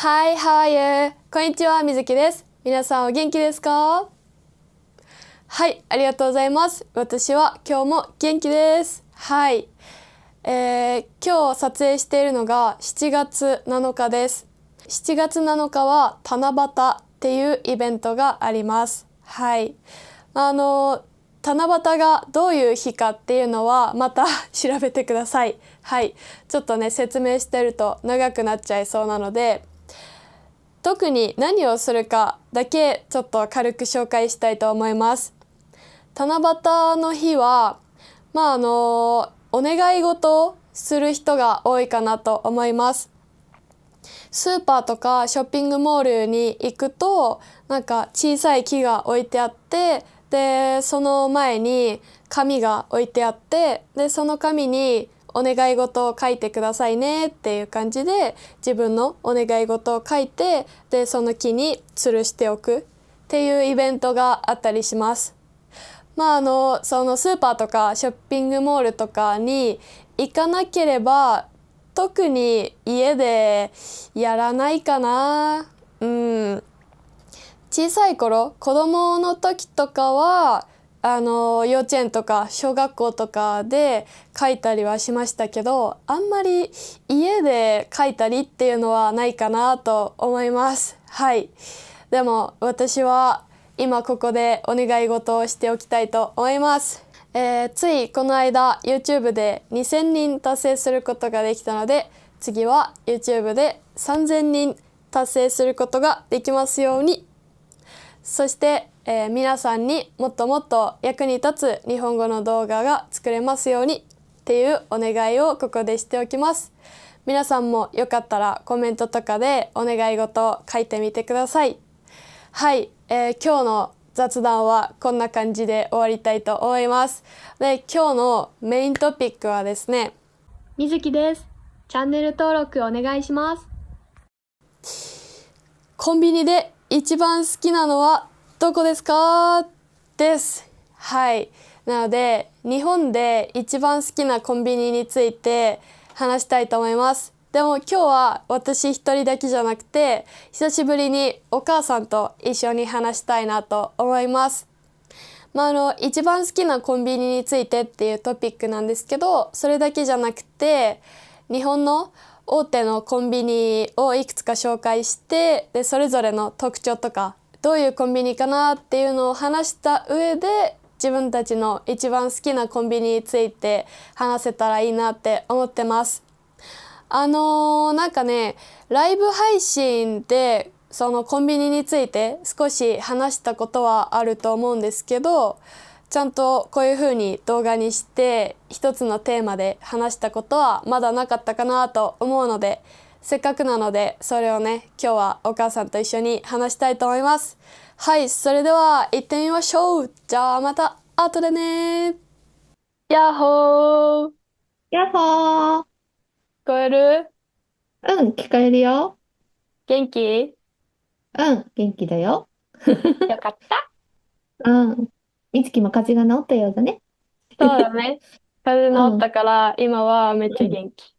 Hi, how are you? こんにちは、みずきです。皆さんお元気ですか？はい、ありがとうございます。私は今日も元気です。はい。今日撮影しているのが7月7日です。7月7日は七夕っていうイベントがあります。はい。七夕がどういう日かっていうのはまた調べてください。はい。ちょっとね、説明してると長くなっちゃいそうなので、特に何をするかだけちょっと軽く紹介したいと思います。七夕の日は、お願い事をする人が多いかなと思います。スーパーとかショッピングモールに行くと、なんか小さい木が置いてあって、で、その前に紙が置いてあって、で、その紙にお願い事を書いてくださいねっていう感じで自分のお願い事を書いて、で、その木に吊るしておくっていうイベントがあったりします。そのスーパーとかショッピングモールとかに行かなければ特に家でやらないかな。小さい頃、子供の時とかは幼稚園とか小学校とかで書いたりはしましたけど、あんまり家で書いたりっていうのはないかなと思います。はい。でも私は今ここでお願い事をしておきたいと思います。ついこの間 YouTube で2000人達成することができたので、次は YouTube で3000人達成することができますように。そして、皆さんにもっともっと役に立つ日本語の動画が作れますようにっていうお願いをここでしておきます。皆さんもよかったらコメントとかでお願い事を書いてみてください。はい、今日の雑談はこんな感じで終わりたいと思います。で、今日のメイントピックはですね、みずきです。チャンネル登録お願いします。コンビニで一番好きなのはどこですかです。はい。なので、日本で一番好きなコンビニについて話したいと思います。でも今日は私一人だけじゃなくて、久しぶりにお母さんと一緒に話したいなと思います。一番好きなコンビニについてっていうトピックなんですけど、それだけじゃなくて、日本の大手のコンビニをいくつか紹介して、で、それぞれの特徴とか、どういうコンビニかなっていうのを話した上で、自分たちの一番好きなコンビニについて話せたらいいなって思ってます。なんかね、ライブ配信でそのコンビニについて少し話したことはあると思うんですけど、ちゃんとこういう風に動画にして一つのテーマで話したことはまだなかったかなと思うので、せっかくなのでそれをね、今日はお母さんと一緒に話したいと思います。はい、それでは行ってみましょう。じゃあまた後でね。やっほー。聞やっほー。こえる？うん、聞こえるよ。元気？うん、元気だよ。よかった。うん。みつきも風邪が治ったようだね。そうだね。風うん、邪治ったから今はめっちゃうん。元気。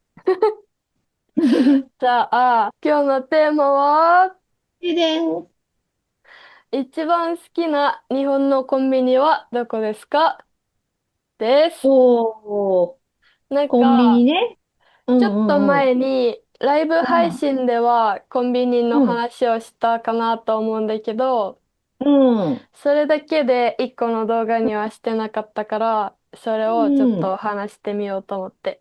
じゃあ、今日のテーマは、ででん。一番好きな日本のコンビニはどこですかです。おー、なんコンビニか、ね。うんちょっとうんうん。前にライブうん、配信ではコンビニのうん、話をしたかなと思うんだけど、うん、それだけで一個の動画にはしてなかったから、それをちょっうん。と話してみようと思って。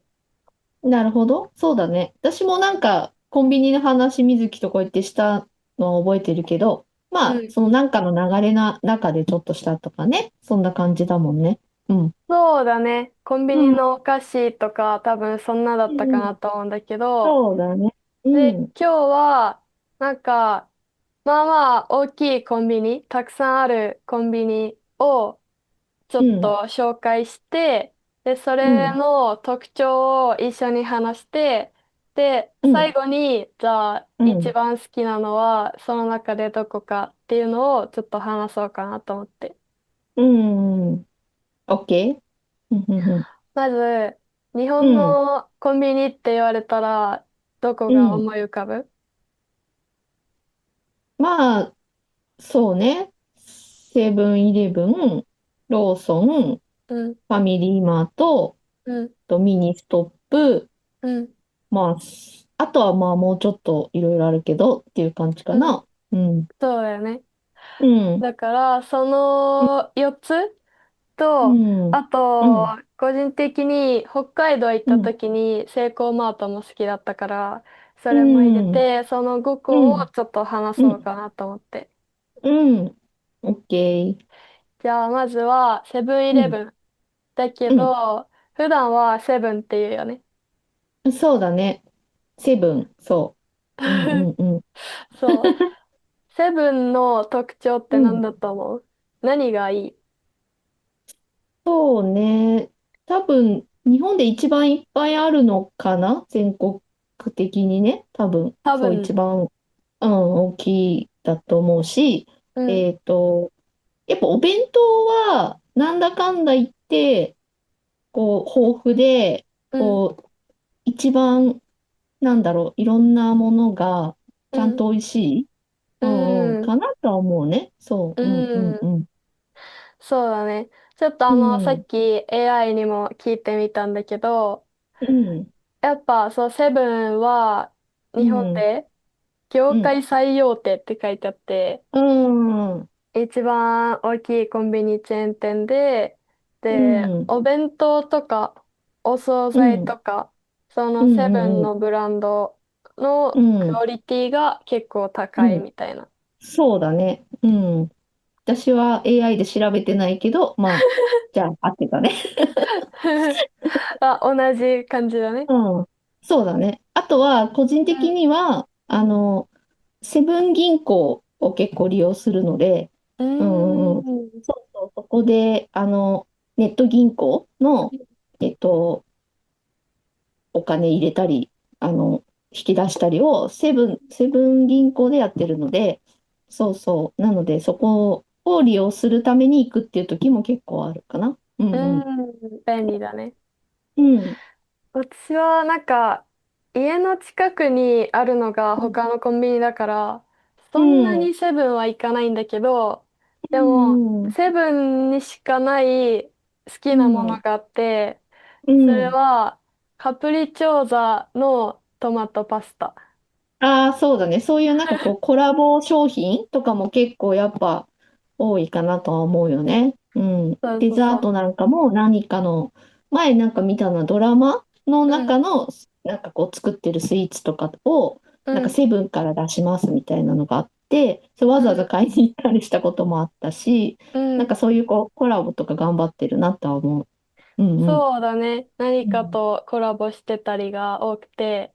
なるほど。そうだね。私もなんか、コンビニの話、みずきとこうやってしたのを覚えてるけど、まあ、うん。そのなんかの流れな中でちょっとしたとかね。そんな感じだもんね。うん。そうだね。コンビうん、ニのお菓子とか多分そんなだったかうん。なと思うんだけど、そうだね。うで、ん。今日はなんかまあまあ大きいコンビニ、たくさんあるコンビニをちょうん。っと紹介して、で、それうん。の特徴を一緒に話して、で、うん。最後にじゃあうん。一番好きなのはその中でどこかっていうのをちょっと話そうかなと思って。うん。オッケー。うん。うん。まず、日本うん。のコンビニって言われたら、どこうん。が思い浮かぶ？まあ、そうね。セブンイレブン、ローソン、うん、ファミリーマート、うん、ミニストップ、うん、まあ、あとはまあもうちょっといろいろあるけどっていう感じかうん。な。うん。そうだよね。うん。だから、その4つうと、ん。あと、うん。個人的に北海道行ったうん。時にセイコーマートも好きだったから、そうれも入れん。て、その5個をうん。ちょっと話うん。そうかなと思って。うん。オッケー。じゃあ、まずはセブンイうん。レブン。だけうど、普段はセブンっていうよね。ん。そうだね。セブン。そう。うんうんうん。そう。セブンの特徴ってうん。何だと思う？何がいい？そうね。多分、日本で一番いっぱいあるのかな全国的にね。多分、そう多分。一番、大きいだと思うし、うん、えっと、やっぱお弁当は、なんだかんだ言って、こう、豊富で、うん、こう、一番、なんだろう、いろんなものが、うん、ちゃんと美味しい、ううんうん、ん、かなとは思うね。そうう、うんうんん。うん。そうだね。ちょっとうさっん、き AI にも聞いてみたんだけど、うん、やっぱそう、セブンは日本うん、で業うん、界最大手って書いてあって、うん、うん、一番大きいコンビニチェーン店うで、ん、お弁当とか、お惣菜うん、とか、そうのセブンん、のブランドのクうん、オリティが結構高いうん、みたいな。そうだね。うん。私は AI で調べてないけど、まあ、じゃあ、合ってたね。あ、同じ感じだね。うん。そうだね。あとは、個人的には、セブン銀行を結構利用するので、ううんうんうん。ん。うそうそう、そこで、ネット銀行の、えっと、お金入れたり、引き出したりをセブン銀行でやってるので、そうそう。なので、そこを利用するために行くっていう時も結構あるかな。うーんうん。ん、便利だね。うん。私は家の近くにあるのが他のコンビニだから、うそんなん。にセブンは行かないんだけど、うでも、ん。セブンにしかない好きなものうん。があって、それうん。はカプリチョーザのトマトパスタ。ああ、そうだね。そういうなんかこう、コラボ商品とかも結構やっぱ多いかなとは思うよね。うん。そうデそうそう。ザートなんかも何かの、前なんか見たのはドラマのうん、中の、なんかこう作ってるスイーツとかを、なんかうん、セブンから出しますみたいなのがあって、それわざわざうん、買いに行ったりしたこともあったし、うん。なんかそういうこう、コラボとか頑張ってるなとは思う。うんうん。そうだね。何かうん。とコラボしてたりが多くて。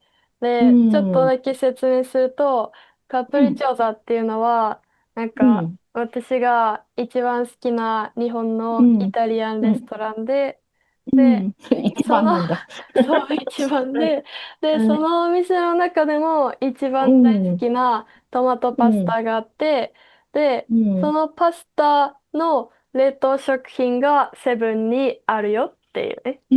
うで、ちょっとん。だけ説明すると、カプうん。リチョーザっていうのは、うん。私が一番好きな日本のイうん。タリアンうん。レストランで、うん。一その、番なんだ。そう、一番はい。で、はい。そのお店の中でも一う番大好ん。きなトマトパスうん。タがあって、で、うん。そのパスタの冷凍食品がセブンにあるよっていうね。う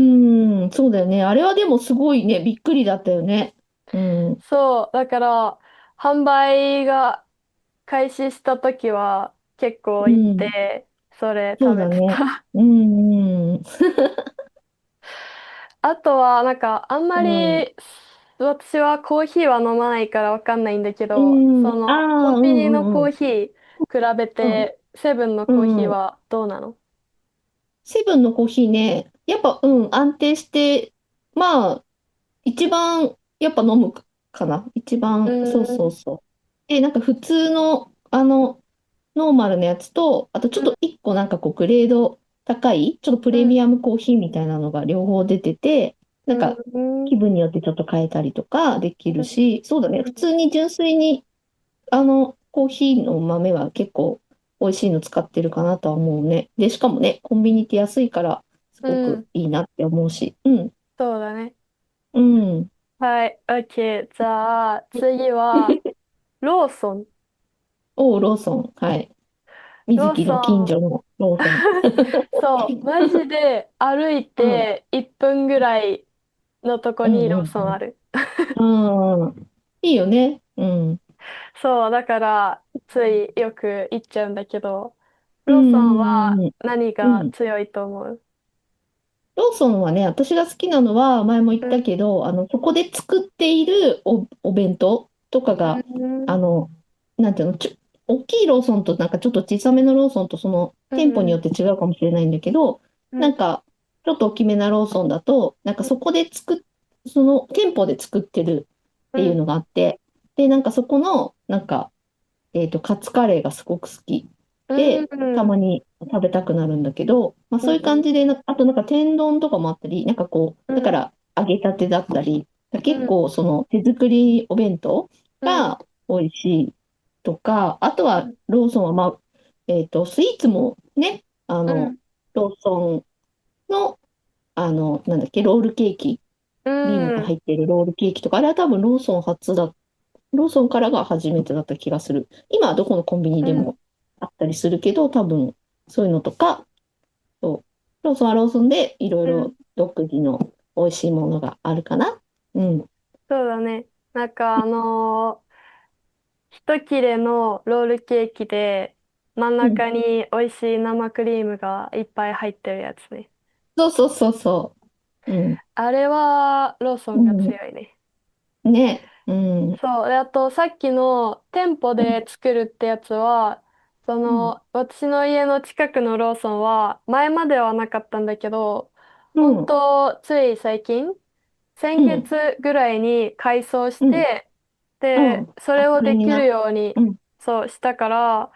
ん。そうだよね。あれはでもすごいね、びっくりだったよね。うん。そう、だから、販売が開始した時は結構行っうん。て、それそ食べてうだね。た。うん。うん。あとは、あんまうん。り、私はコーヒーは飲まないからわかんないんだけうど、そん。あの、コあ、ンビニのうんうんコーヒー比べうん。て、セブンのコーヒーうん。はどうなの？セブンのコーヒーね、やっぱ、安定して、まあ、一番、やっぱ飲むかな。一う番、そうーん、そうそう。で、なんか普通の、ノーマルなやつと、あとちょっと一個なんかこうグレード高い、ちょっとプうん、レミアムコーヒーみたいなのが両方出てて、なうんかん、うん、気分によってちょっと変えたりとかできるし、そうだね、普うん。通に純粋にコーヒーの豆は結構美味しいの使ってるかなとは思うね。で、しかもね、コンビニって安いからすうごくん、いいなって思うし、うん、そうだね。うん。はい、OK。じゃあ、次は、ローソン。ローソン、はい。水ロー木の近ソン。所のローソン。そう、マジで歩いうん、て1分ぐらいのとこうん、にローうん、ソンある。うん。うん、いいよね。うん。そう、だから、ついよく行っちゃうんだけど、うんローソンはうんうん何うん。うん。が強いと思う？ローソンはね、私が好きなのは、前も言っうん。たけど、そこで作っているお弁当とかが、うん。あの、なんていうの、大きいローソンとなんかちょっと小さめのローソンとそのうん。店舗によって違うかもしれないんだけど、うん。なんかちょっと大きめなローソンだと、なんかそこでその店舗で作ってるっうん。ていうのがあって、で、なんかそこの、なんか、カツカレーがすごく好きうで、たん。まに食べたくなるんだけど、まあそういう感うん。じであとなんか天丼とかもあったり、なんかこう、だかうん。ら揚げたてだったり、結うん。構その手作りお弁当うん。が美味しいとか、あとはうん。ローソンはまあ、スイーツもね、うん。ローソンの、なんだっけ、ロールケーキ、うクリームがん。入っているロールケーキとか、あれは多分ローソンからが初めてだった気がする。今はどこのコンビニうん。でもあったりするけど、多分そういうのとか、そうローソンはローソンでいろいうん。ろ独自の美味しいものがあるかな。うん。そうだね。なんか一切れのロールケーキで真んうん。中に美味しい生クリームがいっぱい入ってるやつね。そうそうそうそう。うん。あれはローソンがうん。強いね。ね。うん。うん。そう。で、あとさっきの店舗で作るってやつは、うん。私の家の近くのローソンは前まではなかったんだけど、本うん。当つい最近、先うん。月ぐらいに改装しうん。て、で、そあ、れをできるそれにように、うん。そうしたから、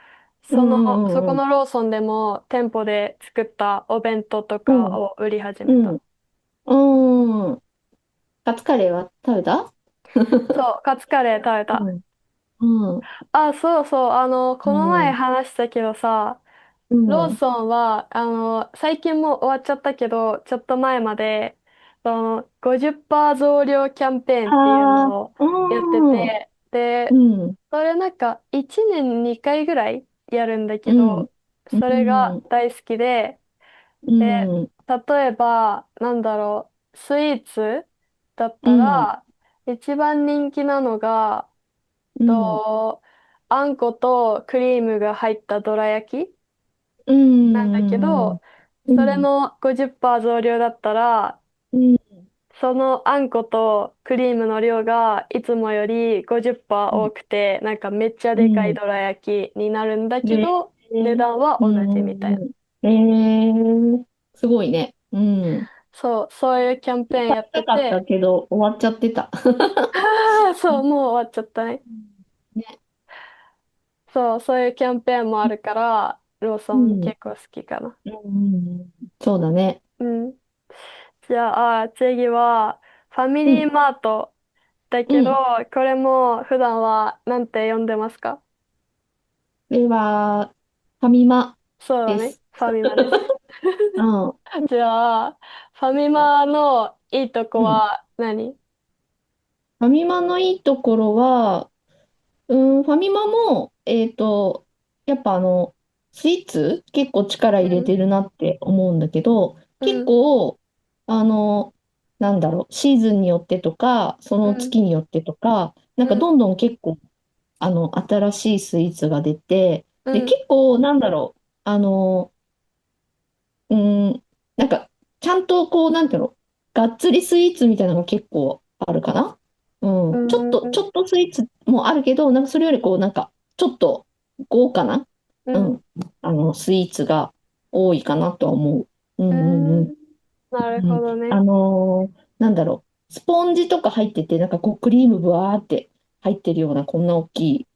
うん。そこうん。のローソンでも店舗で作ったお弁当とうん。かを売り始めた。うん。うん。カツカレーは食べた？そう、カツカレー食べた。うん。うん。あ、そうそう、うこの前ん。話したけどさ、うん。ローソンは、最近も終わっちゃったけど、ちょっと前まで、50%増量キャンペーンっていうあのをあ、やってうん。て、で、うん。それなんか1年に2回ぐらいやるんだけうん。ど、それがうん。大好きで、うで、ん。例えば、なんだろう、スイーツだっうん。たら、一番人気なのが、うん。と、あんことクリームが入ったどら焼きうなんだけん。ど、うん。それの50%増量だったら、うん。そのあんことクリームの量がいつもより50%多くて、なんかめっちゃでかいうん。どら焼きになるんだけで、ど、値段はう同じみたいな。ん。すごいね。うん。そう、そういうキャンペーン買やっいたかったてて、けど、終わっちゃってた。そう、もう終わっちゃったね。ね。そう、そういうキャンペーンもあるから、ローソうん。ン結構好きかな。うん。そうだね。うん。じゃあ、次は、ファミうん。リーマートだけど、うん。これも普段はなんて呼んでますか？これは、ファミマそうだね。です。ファミマです。うん。じゃあ、ファミマのいいとこうん。は何？ファミマのいいところは、ファミマも、やっぱスイーツ結構力入れうんてるなって思うんだけど、結うん、構、あの、なんだろう、シーズンによってとか、そのうん、月によってとか、なんうん、かどんどん結構、新しいスイーツが出て、で、うん、結構、なんだろう、うん、なんか、ちゃんとこう、なんていうの、がっつりスイーツみたいなのが結構あるかな。ううん。ちん、ょっとスイーツもあるけど、なんかそれよりこう、なんか、ちょっと豪華な、うん、うん、スイーツが多いかなとは思う。ううんうんうん。ん。なるうん、ほどね。なんだろう、スポンジとか入ってて、なんかこう、クリームブワーって入ってるような、こんな大きい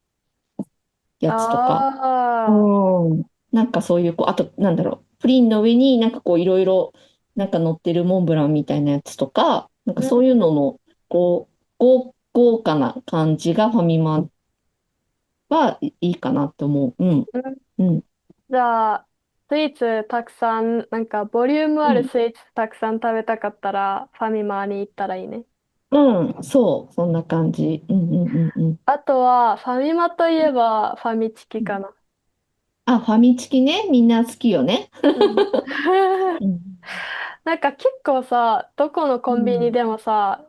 やつとか、ああ、うん。なんかそういう、こう、あと、なんだろう、プリンの上になんかこう、いろいろ、なんか乗ってるモンブランみたいなやつとか、なんかうん、そういうのの、こう、豪華な感じがファミマはいいかなと思う。うん。うん。うん。じゃあ、スイーツたくさん、なんかボリュームあるうん。スイーツたくさん食べたかったら、ファミマに行ったらいいね。うん。そう。そんな感じ。うんうんうんうん。あとは、ファミマといえば、ファミチキうん。かな。あ、ファミチキね。みんな好きよね。うん。うん。なんか結構さ、どこのコンビニうん。でもさ、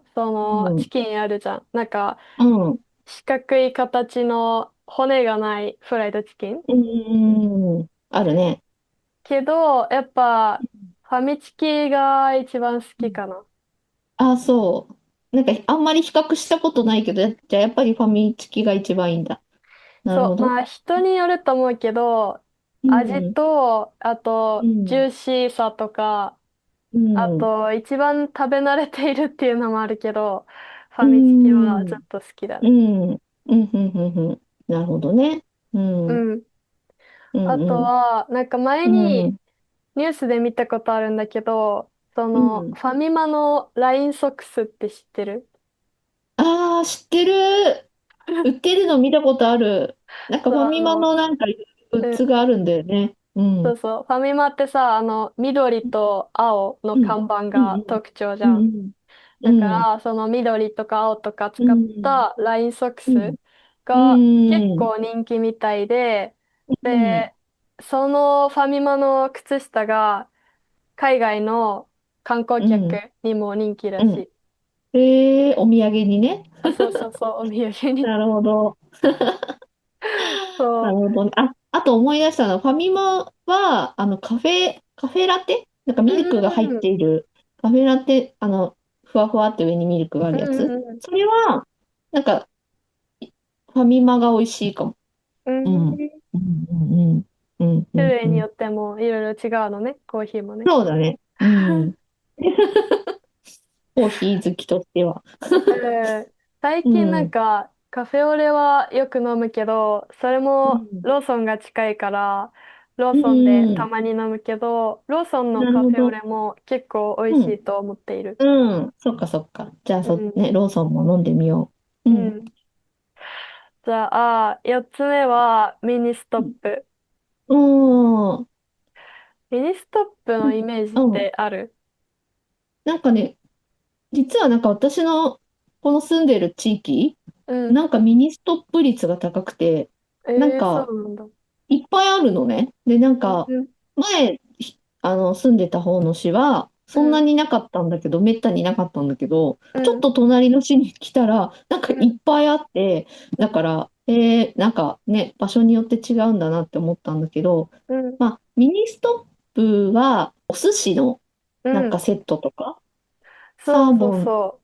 うん。チキンあるじゃん。なんか、うん。四角い形の骨がないフライドチキン。あるね。けど、やっぱ、ファミチキが一番好うん。きかな。あ、そう。なんか、あんまり比較したことないけど、じゃあやっぱりファミチキが一番いいんだ。なるそう、ほど。まあ人によると思うけど、味うん、と、あと、ジうん、ューシーさとか、うん、あと、一番食べ慣れているっていうのもあるけど、フうァミチキはずっん、と好きだうね。ん、うん、うん、うん、うん。なるほどね。うん、うん、うん。うあとん、は、なんか前うにん、ニュースで見たことあるんだけど、その、うん。ファミマのラインソックスって知ってる？ああ、知ってる。売ってるの見たことある。なんかそう、ファミマのなんかグッうん、ズがあるんだよね。うん。そうそう。ファミマってさ、緑と青のうん。看板うん。が特徴じうん。ゃん。うん。うん。だから、その緑とか青とかう使っん。たラインソックうん。スうが結ん。構人気みたいで、うん。で、そのファミマの靴下が海外の観光うん。客にも人気らうん。しい。お土産にね。あ、そうそうそう、お土産に。なるほど。なそるほどね。あと思い出したのは、ファミマは、カフェラテなんかう。ミルクが入っうん。ている、カフェラテ、ふわふわって上にミルクがあうんるやつ。うんそれは、なんか、ファミマが美味しいかも。うん。うん。うん。うん、うん、うん。うん、うん、うん。種類によってもいろいろ違うのね、コーヒーもね。そうだね。うん。コーヒー好きとしては。最近なんうん。かカフェオレはよく飲むけど、それもうん。ローソンが近いからローうソンでたん。まに飲むけど、ローソンのカフェオなるほど。レも結構美味しうん。いと思っている。うん。そっかそっか。じゃあ、うん。ローソンも飲んでみよう。うん。うん。じゃあ、4つ目はミニストップ。うん。うん。ミニストップのイメージっうん。てある？なんかね、実はなんか私のこの住んでる地域、うん。なんかミニストップ率が高くて、なんそかうなんだ。いっぱいあるのね。で、なんか、うん。前、住んでた方の市は、そんなうん。になかったんだけど、めったになかったんだけど、うん。ちょっと隣の市に来たら、なんかうん。いっぱいあって、だから、なんかね、場所によって違うんだなって思ったんだけど、うん。まあ、ミニストップは、お寿司のうん。なんかセットとか、そうそうサーモン、そ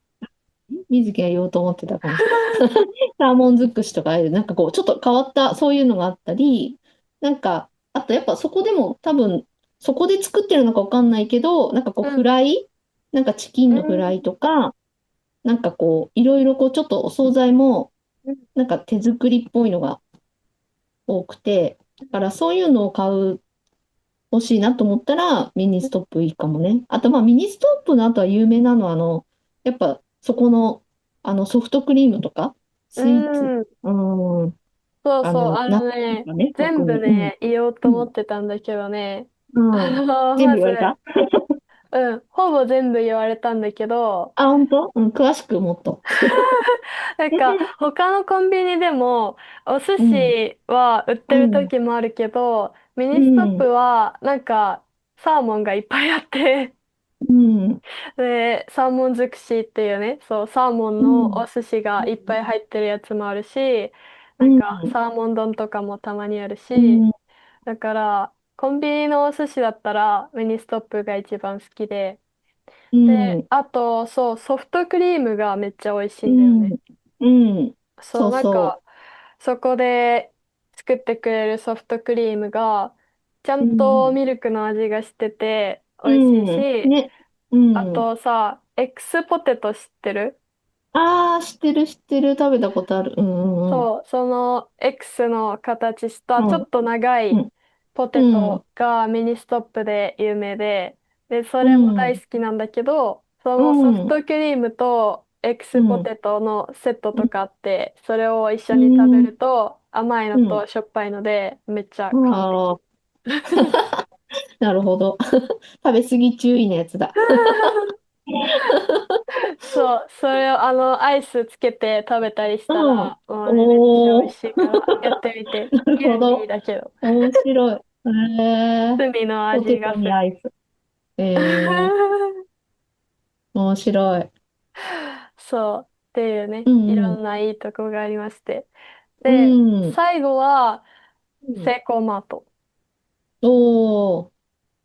水木が言おうと思ってたかもしれない。サーモン尽くしとか、なんかこう、ちょっと変わった、そういうのがあったり、なんか、あとやっぱそこでも多分、そこで作ってるのかわかんないけど、なんかこう、う。うん。フライなんかチキンうのフライん。とか、なんかこう、いろいろこう、ちょっとお惣菜も、うん。なんか手作りっぽいのが多くて、だからそういうのを欲しいなと思ったら、ミニストップいいかもね。あと、まあ、ミニストップの後は有名なのは、やっぱそこの、ソフトクリームとか、うスイーツ、ん。うーん、そうそう、ナッツとかね、特全部に。うん。ね、言おうとうん。思ってたんだけどね、うん。全部まず、言われた。ほぼ全部言われたんだけど、あ、本当？うん、詳しくもっと。なんか、他のコンビニでも、お寿うん。司は売ってるうん。時もあるけど、ミうニストップん。は、なんか、サーモンがいっぱいあって、うん。で、サーモン尽くしっていうね、そう、サーモンうん。のお寿司がいっぱい入ってるやつもあるし、うん。なんか、サーモン丼とかもたまにあるし、うん。だから、コンビニのお寿司だったらミニストップが一番好きで。で、うん。あと、そう、ソフトクリームがめっちゃ美味しいうんだよね。ん。うん。そう、そうそそこで作ってくれるソフトクリームが、ちゃう。うんとん。ミルクの味がしててう美味しいん。し、ね。うあん。とさ、X ポテト知ってる？ああ、知ってる、知ってる。食べたことある。うん。うん。そう、その X の形したちょうん。っと長いうん。ポテうん。トがミニストップで有名で、そうれも大ん。好きなんだけど、そうのソフん。トクリームと う X ポん。テトのセットとかあって、それを一緒うに食べん。ると甘いのうん。としょっぱいのでめっちゃ完ああ、璧。なるほど。食べ過ぎ注意のやつだ。そう、それをアイスつけて食べたりしうたん。ら、もうね、めっちゃ美おー。味しいからやってみて。なるヘルシーほど。だけど。面白い。罪のポテト味がする。にアイス。面白い。そう、っていうね、うんうん。いろんないいとこがありまして。うで、ん。最後は、うん。セイコーマート。おー、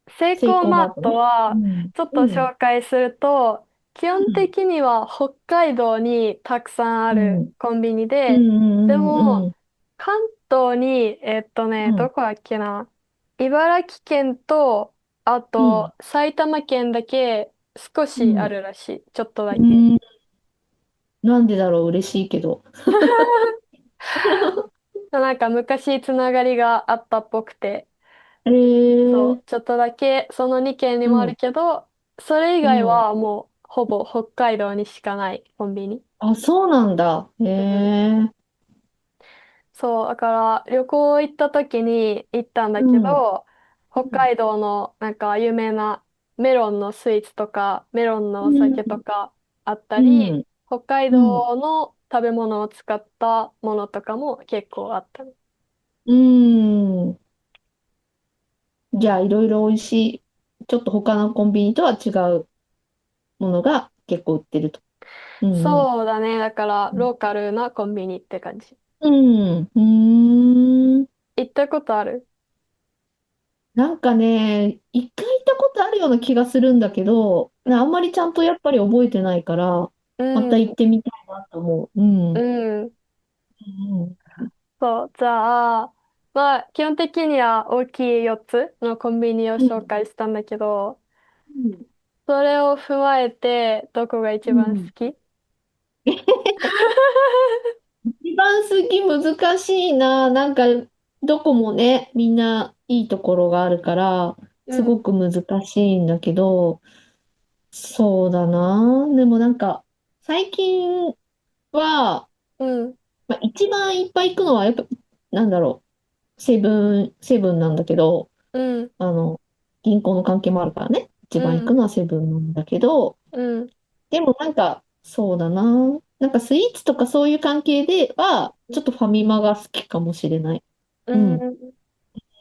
セイセイコーマーコーマートね。うトは、ん。ちょっとうん。紹介すると、基本うん。的には北海道にたくさんあるうん。コンビニで、うん。でうん。うも、ん。関東に、うん。どこだっけな。茨城県と、あうん。と、埼玉県だけ少しあうん。るらしい。ちょっとだけ。うん。なんでだろう、嬉しいけど。なんか昔つながりがあったっぽくて、えー、そう、ちょっとだけその2県にもあるうん。けど、それ以うん。外はもうほぼ北海道にしかないコンビニ。あ、そうなんだ。うん。ー。そう、だから旅行行った時に行ったんだうん。けど、北海道のなんか有名なメロンのスイーツとか、メロンのうお酒とん。かあったうり、ん。北海うん。道の食べ物を使ったものとかも結構あったね。うん。じゃあ、いろいろ美味しい、ちょっと他のコンビニとは違うものが結構売ってると。うんうん。そうだね。だからローカルなコンビニって感じ。うん。うーん。行ったことある？なんかね、一回行ったことあるような気がするんだけど、あんまりちゃんとやっぱり覚えてないから、うまた行っん。てみたいなと思う。うん。ううん。ん。そう。じゃあ、まあ、基本的には大きい4つのコンビニをうん。紹介したんだけど、うん。それを踏まえて、どこが一うん。番好き？一番好き難しいな。なんか、どこもね、みんないいところがあるから、うん。すごく難しいんだけど、そうだな。でもなんか、最近は、うん。まあ、一番いっぱい行くのは、やっぱ、なんだろセブンなんだけど、うん。あの、銀行の関係もあるからね、一番行くうん。のはセブンなんだけど、うん。でもなんか、そうだな。なんかスイーツとかそういう関係では、ちょっとファミマが好きかもしれない。ううん。ん。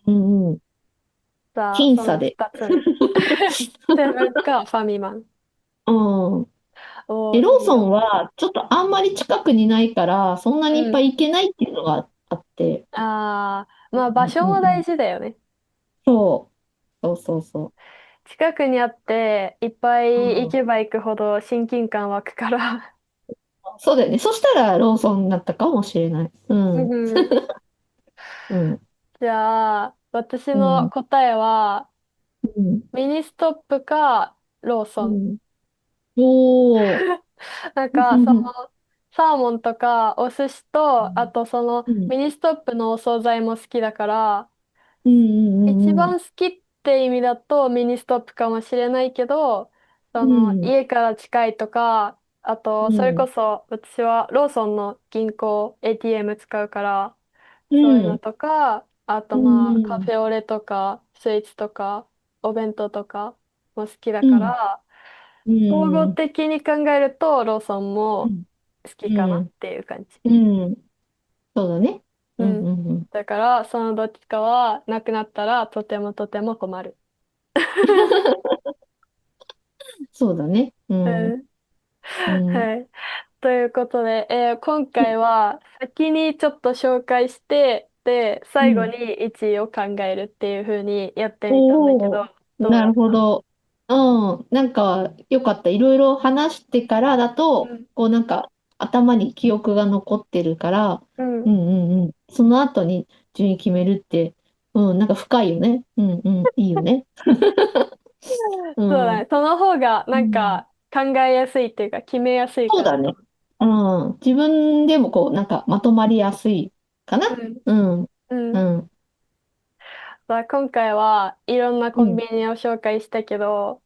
うんうん。じゃあ、その僅差で。2つね。セブンかファミマン。うん。で、おー、ローソンいいよ。は、ちょっとあんまり近くにないから、そんなにいっうん。ぱい行けないっていうのがあって。ああ、まあ場うんうんうん。所も大事だよね。そう。そうそうそ近くにあっていっぱう。い行うん。けば行くほど親近感湧くから。そうだよね。そしたらローソンになったかもしれない。ううん。ん。うん。じゃあ、私うん。の答えは、うん。ミニストップかローソン。うん。おー。なんうか、そん。の、サーモンとかお寿司と、あとそのうん。ミニストップのお惣菜も好きだから、うん。うん。一番好きって意味だとミニストップかもしれないけど、そのうん。家から近いとか、あとそれこうん。そ私はローソンの銀行 ATM 使うから、うそういうのん。とか、あとうまあカフん。ェオレとかスイーツとかお弁当とかも好きだうん。から、う総合ん。的に考えるとローソンも好きかなっうん。ていう感じ。うん。そうだね。うん。うん。うん。うん。だからそのどっちかはなくなったらとてもとても困る。そうだね。うん。うん。うん。はい。ということで、今回は先にちょっと紹介して、で、最後うん。に1位を考えるっていう風にやってみたんだけど、おお、なるどうだった？ほど。うん。なんか、よかった。いろいろ話してからだと、うん。こうなんか、頭に記憶が残ってるから、うん。うんうんうん。その後に順位決めるって、うん、なんか深いよね。うんうん。いいよね。うん。そうだね。その方がうん。なんか考えやすいっていうか決めやすいかなと。そうだね。うん。自分でもこう、なんかまとまりやすいかな。うん。うん。うん。うん。さあ今回はいろんなコンうん。ビニを紹介したけど、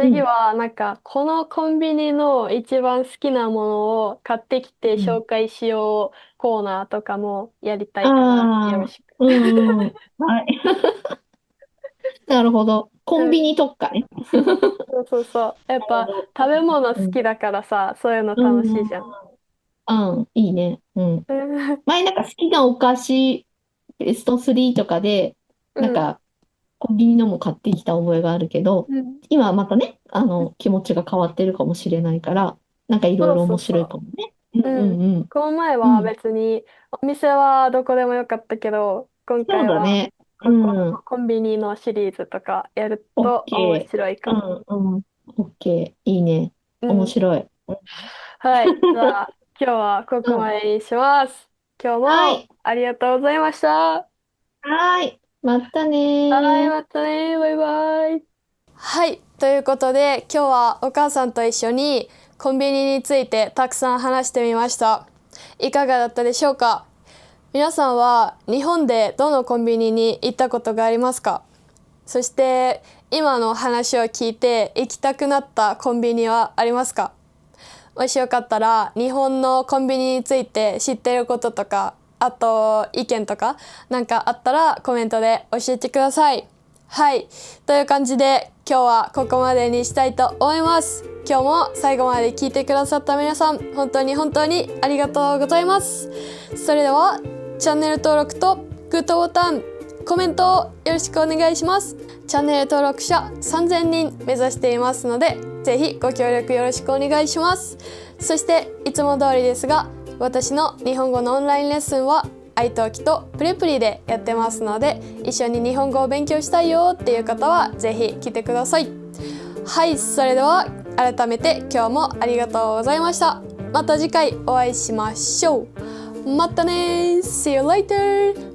うん。次はなんかこのコンビニの一番好きなものを買ってきてうん。紹介しようコーナーとかもやりたいから、よろああ、しく。うんうん。はい。なるほど。コうん。ンビニ特化ね。そうそうそう。やっぱなるほ食べ物ど。うん。好きだからさ、そういうの楽しいうん。じゃん。うん。いいね。うん。うん。前なんか好きなお菓子、ベスト3とかで、うん。なんかコンビニのも買ってきた覚えがあるけど、うん。今はまたね、気持ちが変わってるかもしれないから、なんかいろいそうろ面そうそう。白いかもね。うんうんうん。この前はうん別にお店はどこでもよかったけど、今そう回はだね。ここうん。のコンビニのシリーズとかやるオッと面ケー。白いかも。うんうん。オッケー。いいね。うん。面白い。うん。はい。じゃあ今日はここうんまでにします。今日もはい。ありがとうございました。はい。またねはい、ー。またね。バイバイ。はい、ということで今日はお母さんと一緒にコンビニについてたくさん話してみました。いかがだったでしょうか？皆さんは日本でどのコンビニに行ったことがありますか？そして今の話を聞いて行きたくなったコンビニはありますか？もしよかったら日本のコンビニについて知ってることとか、あと意見とかなんかあったらコメントで教えてください。はい、という感じで今日はここまでにしたいと思います。今日も最後まで聞いてくださった皆さん、本当に本当にありがとうございます。それではチャンネル登録とグッドボタン、コメントをよろしくお願いします。チャンネル登録者3000人目指していますので、ぜひご協力よろしくお願いします。そしていつも通りですが、私の日本語のオンラインレッスンはiTalki とプレプリでやってますので、一緒に日本語を勉強したいよっていう方はぜひ来てください。はい、それでは改めて今日もありがとうございました。また次回お会いしましょう。またね。See you later.